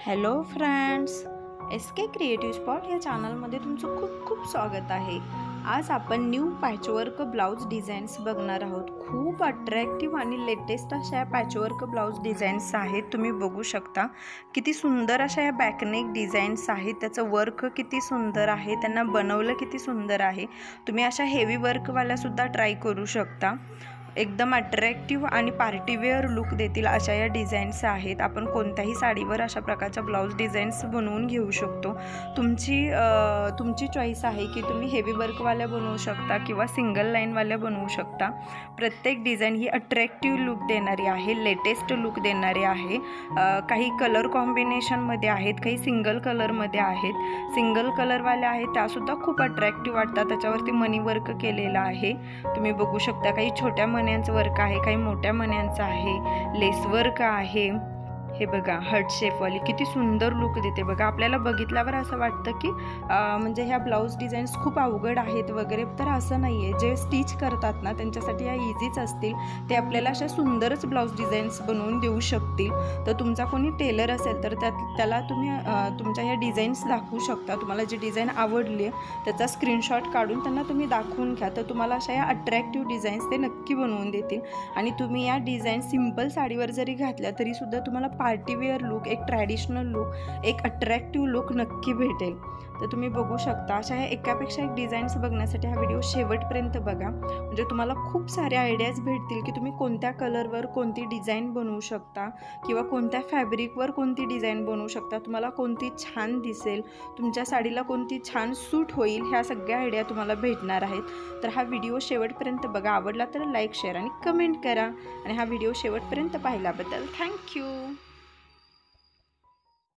Hello friends, S के creative spot या चॅनलमध्ये तुमचं खूप खूप स्वागत आहे। आज आपण न्यू पॅचवर्क ब्लाउज डिझाईन्स बघणार आहोत। खूप अट्रॅक्टिव्ह आणि लेटेस्ट अशा या पॅचवर्क ब्लाउज डिझाईन्स आहेत। तुम्ही बघू शकता किती सुंदर अशा या बॅकनेक डिझाईन्स आहेत। त्याचं वर्क किती सुंदर आहे, त्यांना बनवलं किती सुंदर आहे। तुम्ही अशा हेवी वर्कवाल्यासुद्धा ट्राय करू शकता। एकदम अट्रॅक्टिव्ह आणि पार्टीवेअर लुक देतील अशा या डिझाईन्स आहेत। आपण कोणत्याही साडीवर अशा प्रकारच्या ब्लाउज डिझाईन्स बनवून घेऊ शकतो। तुमची चॉईस आहे की तुम्ही हेवी वर्कवाल्या बनवू शकता किंवा सिंगल लाईनवाल्या बनवू शकता। प्रत्येक डिझाईन ही अट्रॅक्टिव्ह लुक देणारी आहे, लेटेस्ट लुक देणारी आहे। काही कलर कॉम्बिनेशनमध्ये आहेत, काही सिंगल कलरमध्ये आहेत। सिंगल कलरवाल्या आहेत त्यासुद्धा खूप अट्रॅक्टिव्ह वाटतात। त्याच्यावरती मनी वर्क केलेलं आहे, तुम्ही बघू शकता। काही छोट्या मण्यांचं वर्क आहे, काही मोठ्या मण्यांचं आहे, लेस वर्क आहे। हे बघा, हार्ट शेपवाली किती सुंदर लुक देते बघा। आपल्याला बघितल्यावर असं वाटतं की म्हणजे ह्या ब्लाऊज डिझाईन्स खूप अवघड आहेत वगैरे, तर असं नाही आहे। जे स्टिच करतात ना त्यांच्यासाठी ह्या इझीच असतील। ते आपल्याला अशा सुंदरच ब्लाऊज डिझाईन्स बनवून देऊ शकतील। तर तुमचा कोणी टेलर असेल तर त्याला तुम्ही तुमच्या ह्या डिझाईन्स दाखवू शकता। तुम्हाला जी डिझाईन आवडली आहे त्याचा स्क्रीनशॉट काढून त्यांना तुम्ही दाखवून घ्या, तर तुम्हाला अशा या अट्रॅक्टिव्ह डिझाईन्स ते नक्की बनवून देतील। आणि तुम्ही या डिझाईन सिंपल साडीवर जरी घातल्या तरीसुद्धा तुम्हाला पार्टीवेअर लुक, एक ट्रॅडिशनल लुक, एक अट्रॅक्टिव्ह लुक नक्की भेटेल। तर तुम्ही बघू शकता अशा ह्या एकापेक्षा एक डिझाईन्स बघण्यासाठी हा व्हिडिओ शेवटपर्यंत बघा, म्हणजे तुम्हाला खूप सारे आयडियाज भेटतील की तुम्ही कोणत्या कलरवर कोणती डिझाईन बनवू शकता किंवा कोणत्या फॅब्रिकवर कोणती डिझाईन बनवू शकता, तुम्हाला कोणती छान दिसेल, तुमच्या साडीला कोणती छान सूट होईल, ह्या सगळ्या आयडिया तुम्हाला भेटणार आहेत। तर हा व्हिडिओ शेवटपर्यंत बघा। आवडला तर लाईक, शेअर आणि कमेंट करा। आणि हा व्हिडिओ शेवटपर्यंत पाहिल्याबद्दल थँक्यू।